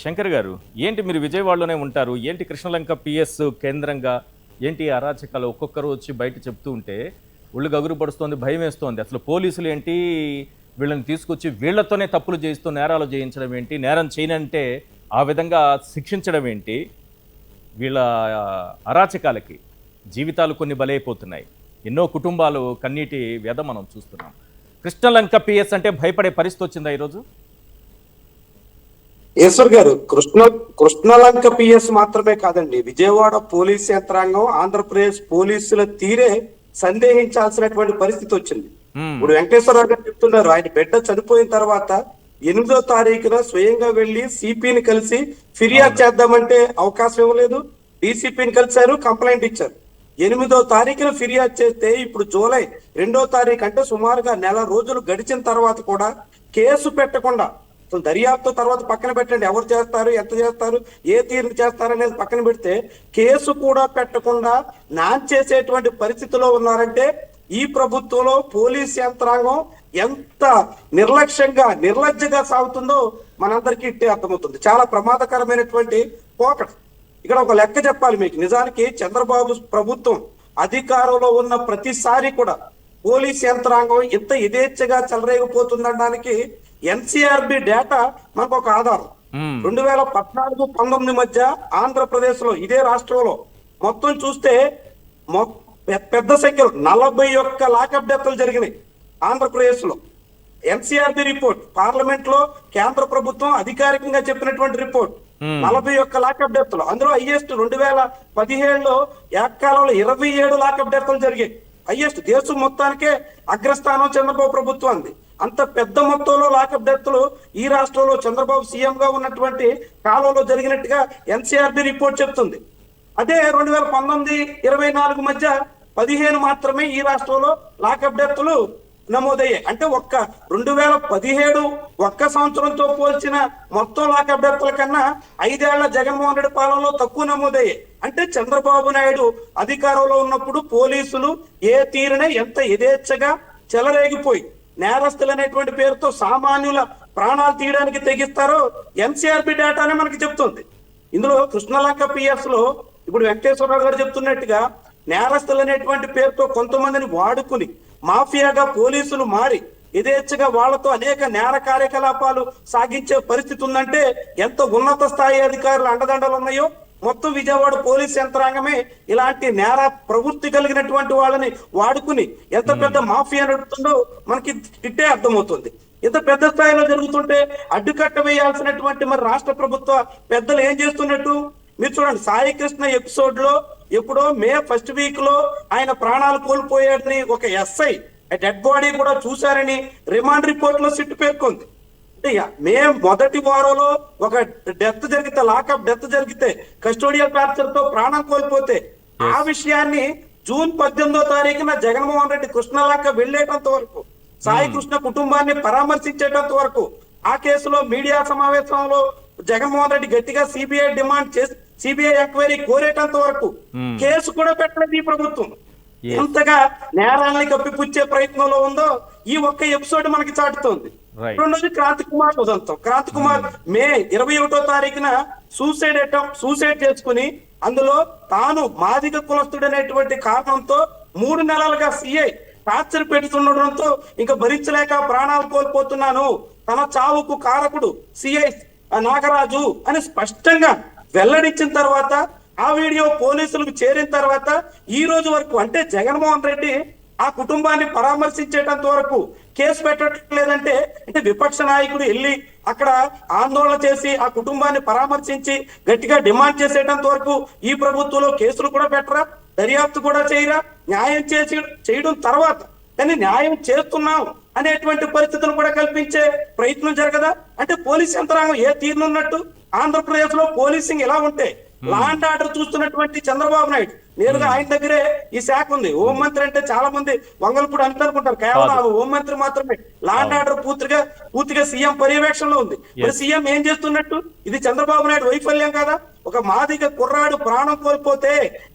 శంకర్ గారు, ఏంటి మీరు విజయవాడలోనే ఉంటారు? ఏంటి కృష్ణలంక పిఎస్ కేంద్రంగా ఏంటి అరాచకాలు ఒక్కొక్కరు వచ్చి బయట చెప్తూ ఉంటే ఒళ్ళు గగురు పడుస్తోంది, భయం వేస్తోంది. అసలు పోలీసులు ఏంటి వీళ్ళని తీసుకొచ్చి వీళ్లతోనే తప్పులు చేయిస్తూ నేరాలు చేయించడం ఏంటి, నేరం చేయనంటే ఆ విధంగా శిక్షించడం ఏంటి? వీళ్ళ అరాచకాలకి జీవితాలు కొన్ని బలైపోతున్నాయి. ఎన్నో కుటుంబాలు కన్నీటి వ్యధ మనం చూస్తున్నాం. కృష్ణలంక పిఎస్ అంటే భయపడే పరిస్థితి వచ్చిందా ఈరోజు? ఈశ్వర్ గారు, కృష్ణలంక పిఎస్ మాత్రమే కాదండి, విజయవాడ పోలీస్ యంత్రాంగం, ఆంధ్రప్రదేశ్ పోలీసుల తీరే సందేహించాల్సినటువంటి పరిస్థితి వచ్చింది. ఇప్పుడు వెంకటేశ్వరరావు గారు చెప్తున్నారు, ఆయన బిడ్డ చనిపోయిన తర్వాత 8వ తారీఖున స్వయంగా వెళ్లి సిపిని కలిసి ఫిర్యాదు చేద్దామంటే అవకాశం ఇవ్వలేదు. డీసీపీని కలిశారు, కంప్లైంట్ ఇచ్చారు. 8వ తారీఖున ఫిర్యాదు చేస్తే ఇప్పుడు జూలై 2వ తారీఖు అంటే సుమారుగా నెల రోజులు గడిచిన తర్వాత కూడా కేసు పెట్టకుండా, దర్యాప్తు తర్వాత పక్కన పెట్టండి, ఎవరు చేస్తారు, ఎంత చేస్తారు, ఏ తీరు చేస్తారు అనేది పక్కన పెడితే కేసు కూడా పెట్టకుండా చేసేటువంటి పరిస్థితిలో ఉన్నారంటే ఈ ప్రభుత్వంలో పోలీస్ యంత్రాంగం ఎంత నిర్లక్ష్యంగా నిర్లజ్జగా సాగుతుందో మనందరికీ ఇట్టే అర్థమవుతుంది. చాలా ప్రమాదకరమైనటువంటి పోకడ. ఇక్కడ ఒక లెక్క చెప్పాలి మీకు. నిజానికి చంద్రబాబు ప్రభుత్వం అధికారంలో ఉన్న ప్రతిసారి కూడా పోలీస్ యంత్రాంగం ఇంత యథేచ్ఛగా చెలరేగిపోతుందనడానికి ఎన్సీఆర్బి డేటా మనకు ఒక ఆధారం. 2014-19 మధ్య ఆంధ్రప్రదేశ్ లో, ఇదే రాష్ట్రంలో మొత్తం చూస్తే పెద్ద సంఖ్యలో 41 లాకప్ డెత్లు జరిగినాయి ఆంధ్రప్రదేశ్ లో. ఎన్సీఆర్బి రిపోర్ట్, పార్లమెంట్ లో కేంద్ర ప్రభుత్వం అధికారికంగా చెప్పినటువంటి రిపోర్ట్, 41 లాకప్ డెత్లు. అందులో హైయెస్ట్ 2017లో ఏకకాలంలో 27 లాకప్ డెత్లు జరిగాయి. హైయెస్ట్, దేశం మొత్తానికే అగ్రస్థానం చంద్రబాబు ప్రభుత్వం అంది. అంత పెద్ద మొత్తంలో లాకప్ డెత్లు ఈ రాష్ట్రంలో చంద్రబాబు సీఎం గా ఉన్నటువంటి కాలంలో జరిగినట్టుగా ఎన్సీఆర్బి రిపోర్ట్ చెప్తుంది. అదే 2019-24 మధ్య 15 మాత్రమే ఈ రాష్ట్రంలో లాకప్ డెత్లు నమోదయ్యాయి. అంటే 2017 ఒక్క సంవత్సరంతో పోల్చిన మొత్తం లాకప్ డెత్ల కన్నా 5 ఏళ్ల జగన్మోహన్ రెడ్డి పాలనలో తక్కువ నమోదయ్యాయి. అంటే చంద్రబాబు నాయుడు అధికారంలో ఉన్నప్పుడు పోలీసులు ఏ తీరునే ఎంత యథేచ్ఛగా చెలరేగిపోయి నేరస్తులు అనేటువంటి పేరుతో సామాన్యుల ప్రాణాలు తీయడానికి తెగిస్తారో ఎన్సీఆర్బి డేటానే మనకి చెప్తుంది. ఇందులో కృష్ణలంక పిఎస్ లో ఇప్పుడు వెంకటేశ్వరరావు గారు చెప్తున్నట్టుగా నేరస్తులు అనేటువంటి పేరుతో కొంతమందిని వాడుకుని మాఫియాగా పోలీసులు మారి యథేచ్ఛగా వాళ్లతో అనేక నేర కార్యకలాపాలు సాగించే పరిస్థితి ఉందంటే ఎంత ఉన్నత స్థాయి అధికారులు అండదండలు ఉన్నాయో మొత్తం విజయవాడ పోలీస్ యంత్రాంగమే ఇలాంటి నేర ప్రవృత్తి కలిగినటువంటి వాళ్ళని వాడుకుని ఎంత పెద్ద మాఫియా నడుపుతుందో మనకి ఇట్టే అర్థమవుతుంది. ఇంత పెద్ద స్థాయిలో జరుగుతుంటే అడ్డుకట్ట వేయాల్సినటువంటి మరి రాష్ట్ర ప్రభుత్వ పెద్దలు ఏం చేస్తున్నట్టు మీరు చూడండి. సాయి కృష్ణ ఎపిసోడ్ లో ఎప్పుడో మే 1st వీక్ లో ఆయన ప్రాణాలు కోల్పోయాడని ఒక ఎస్ఐ డెడ్ బాడీ కూడా చూశారని రిమాండ్ రిపోర్ట్ లో సిట్టు పేర్కొంది. మే మొదటి వారంలో ఒక డెత్ జరిగితే, లాకప్ డెత్ జరిగితే, కస్టోడియల్ టార్చర్ తో ప్రాణం కోల్పోతే ఆ విషయాన్ని జూన్ 18వ తారీఖున జగన్మోహన్ రెడ్డి కృష్ణలంక వెళ్లేటంత వరకు, సాయి కృష్ణ కుటుంబాన్ని పరామర్శించేటంత వరకు, ఆ కేసులో మీడియా సమావేశంలో జగన్మోహన్ రెడ్డి గట్టిగా సిబిఐ డిమాండ్ చేసి సిబిఐ ఎంక్వైరీ కోరేటంత వరకు కేసు కూడా పెట్టలేదు ఈ ప్రభుత్వం. ఎంతగా నేరాలని కప్పిపుచ్చే ప్రయత్నంలో ఉందో ఈ ఒక్క ఎపిసోడ్ మనకి చాటుతోంది. రెండోది క్రాంతి కుమార్ ఉదంతం. క్రాంతి కుమార్ మే 21వ తారీఖున సూసైడ్ చేసుకుని అందులో తాను మాదిగ కులస్తుడనేటువంటి కారణంతో 3 నెలలుగా సిఐ టార్చర్ పెడుతుండడంతో ఇంకా భరించలేక ప్రాణాలు కోల్పోతున్నాను, తన చావుకు కారకుడు సిఐ నాగరాజు అని స్పష్టంగా వెల్లడించిన తర్వాత ఆ వీడియో పోలీసులకు చేరిన తర్వాత ఈ రోజు వరకు, అంటే జగన్మోహన్ రెడ్డి ఆ కుటుంబాన్ని పరామర్శించేటంత వరకు కేసు పెట్టట్లేదంటే, అంటే విపక్ష నాయకుడు వెళ్ళి అక్కడ ఆందోళన చేసి ఆ కుటుంబాన్ని పరామర్శించి గట్టిగా డిమాండ్ చేసేటంత వరకు ఈ ప్రభుత్వంలో కేసులు కూడా పెట్టరా, దర్యాప్తు కూడా చేయరా, న్యాయం చేయడం తర్వాత కానీ న్యాయం చేస్తున్నాం అనేటువంటి పరిస్థితులు కూడా కల్పించే ప్రయత్నం జరగదా? అంటే పోలీస్ యంత్రాంగం ఏ తీరునున్నట్టు? ఆంధ్రప్రదేశ్ లో పోలీసింగ్ ఎలా ఉంటే లా అండ్ ఆర్డర్ చూస్తున్నటువంటి చంద్రబాబు నాయుడు నేరుగా ఆయన దగ్గరే ఈ శాఖ ఉంది. హోంమంత్రి అంటే చాలా మంది వంగలపూడి అనుకుంటారు, కేవలం హోంమంత్రి మాత్రమే. లా అండ్ ఆర్డర్ పూర్తిగా సీఎం పర్యవేక్షణలో ఉంది. మరి సీఎం ఏం చేస్తున్నట్టు? ఇది చంద్రబాబు నాయుడు వైఫల్యం కాదా? ఒక మాదిగ కుర్రాడు ప్రాణం కోల్పోతే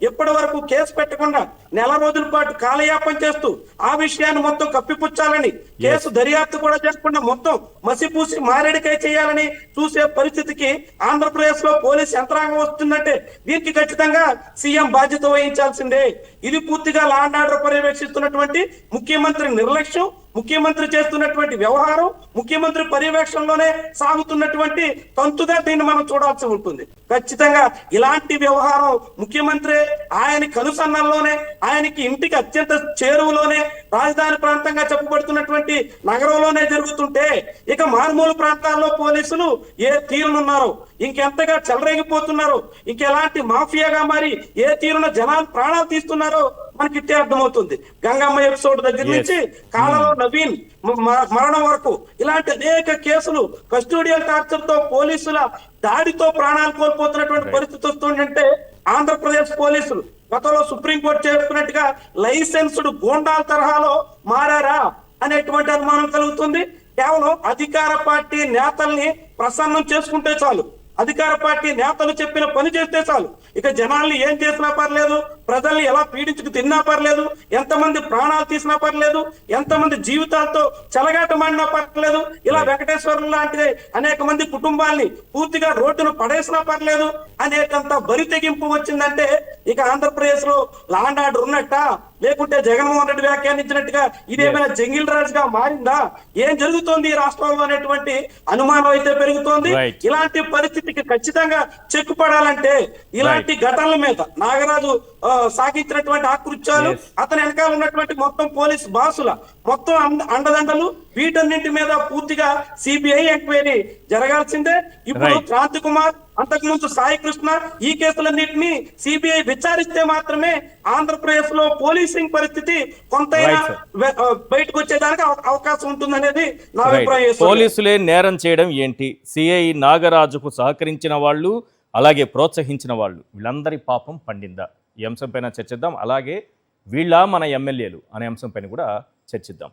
ఇప్పటి వరకు కేసు పెట్టకుండా నెల రోజుల పాటు కాలయాపన చేస్తూ ఆ విషయాన్ని మొత్తం కప్పిపుచ్చాలని, కేసు దర్యాప్తు కూడా చేయకుండా మొత్తం మసిపూసి మారేడికాయ చేయాలని చూసే పరిస్థితికి ఆంధ్రప్రదేశ్ లో పోలీస్ యంత్రాంగం వస్తుందంటే దీనికి ఖచ్చితంగా సీఎం బాధ్యత వహించాల్సిందే. ఇది పూర్తిగా లా అండ్ ఆర్డర్ పర్యవేక్షిస్తున్నటువంటి ముఖ్యమంత్రి నిర్లక్ష్యం, ముఖ్యమంత్రి చేస్తున్నటువంటి వ్యవహారం, ముఖ్యమంత్రి పర్యవేక్షణలోనే సాగుతున్నటువంటి తంతుగా దీన్ని మనం చూడాల్సి ఉంటుంది. ఖచ్చితంగా ఇలాంటి వ్యవహారం ముఖ్యమంత్రి ఆయన కనుసన్నల్లోనే, ఆయనకి ఇంటికి అత్యంత చేరువలోనే, రాజధాని ప్రాంతంగా చెప్పబడుతున్నటువంటి నగరంలోనే జరుగుతుంటే ఇక మారుమూల ప్రాంతాల్లో పోలీసులు ఏ తీరునున్నారో, ఇంకెంతగా చెలరేగిపోతున్నారో, ఇంకెలాంటి మాఫియాగా మరి ఏ తీరున జనాలు ప్రాణాలు తీస్తున్నారో మనకి ఇట్టే అర్థమవుతుంది. గంగమ్మ ఎపిసోడ్ దగ్గర నుంచి కాలంలో నవీన్ మరణం వరకు ఇలాంటి అనేక కేసులు కస్టోడియల్ టార్చర్ తో పోలీసుల దాడితో ప్రాణాలు కోల్పోతున్నటువంటి పరిస్థితి వస్తుందంటే ఆంధ్రప్రదేశ్ పోలీసులు గతంలో సుప్రీంకోర్టు చేసుకున్నట్టుగా లైసెన్స్డ్ గూండాల తరహాలో మారారా అనేటువంటి అనుమానం కలుగుతుంది. కేవలం అధికార పార్టీ నేతల్ని ప్రసన్నం చేసుకుంటే చాలు, అధికార పార్టీ నేతలు చెప్పిన పని చేస్తే చాలు, ఇక జనాల్ని ఏం చేసినా పర్లేదు, ప్రజల్ని ఎలా పీడించుకు తిన్నా పర్లేదు, ఎంతమంది ప్రాణాలు తీసినా పర్లేదు, ఎంతమంది జీవితాలతో చెలగాటమాడినా పర్లేదు, ఇలా వెంకటేశ్వరం లాంటి అనేక మంది కుటుంబాల్ని పూర్తిగా రోడ్డును పడేసినా పర్లేదు అనేకంత బరి తెగింపు వచ్చిందంటే ఇక ఆంధ్రప్రదేశ్ లో లా అండ్ ఆర్డర్ ఉన్నట్ట, లేకుంటే జగన్మోహన్ రెడ్డి వ్యాఖ్యానించినట్టుగా ఇదేమైనా జంగిల్ రాజుగా మారిందా, ఏం జరుగుతోంది ఈ రాష్ట్రంలో అనేటువంటి అనుమానం అయితే పెరుగుతోంది. ఇలాంటి పరిస్థితికి ఖచ్చితంగా చెక్కు పడాలంటే ఇలాంటి ఘటనల మీద నాగరాజు సాగించినటువంటి ఆకృత్యాలు, అతని వెనకాల ఉన్నటువంటి మొత్తం పోలీస్ బాసుల మొత్తం అండదండలు, వీటన్నింటి మీద పూర్తిగా సిబిఐ ఎంక్వైరీ జరగాల్సిందే. ఇప్పుడు క్రాంతి కుమార్, అంతకుముందు సాయి కృష్ణ, ఈ కేసులన్నింటినీ సిబిఐ విచారిస్తే మాత్రమే ఆంధ్రప్రదేశ్ లో పోలీసింగ్ పరిస్థితి కొంతైనా బయటకు వచ్చేదానికి అవకాశం ఉంటుందనేది నా అభిప్రాయం. పోలీసులే నేరం చేయడం ఏంటి? సిఐ నాగరాజుకు సహకరించిన వాళ్ళు, అలాగే ప్రోత్సహించిన వాళ్ళు, వీళ్ళందరి పాపం పండిందా? ఈ అంశంపైన చర్చిద్దాం. అలాగే వీళ్ళ మన ఎమ్మెల్యేలు అనే అంశంపైన కూడా చర్చిద్దాం.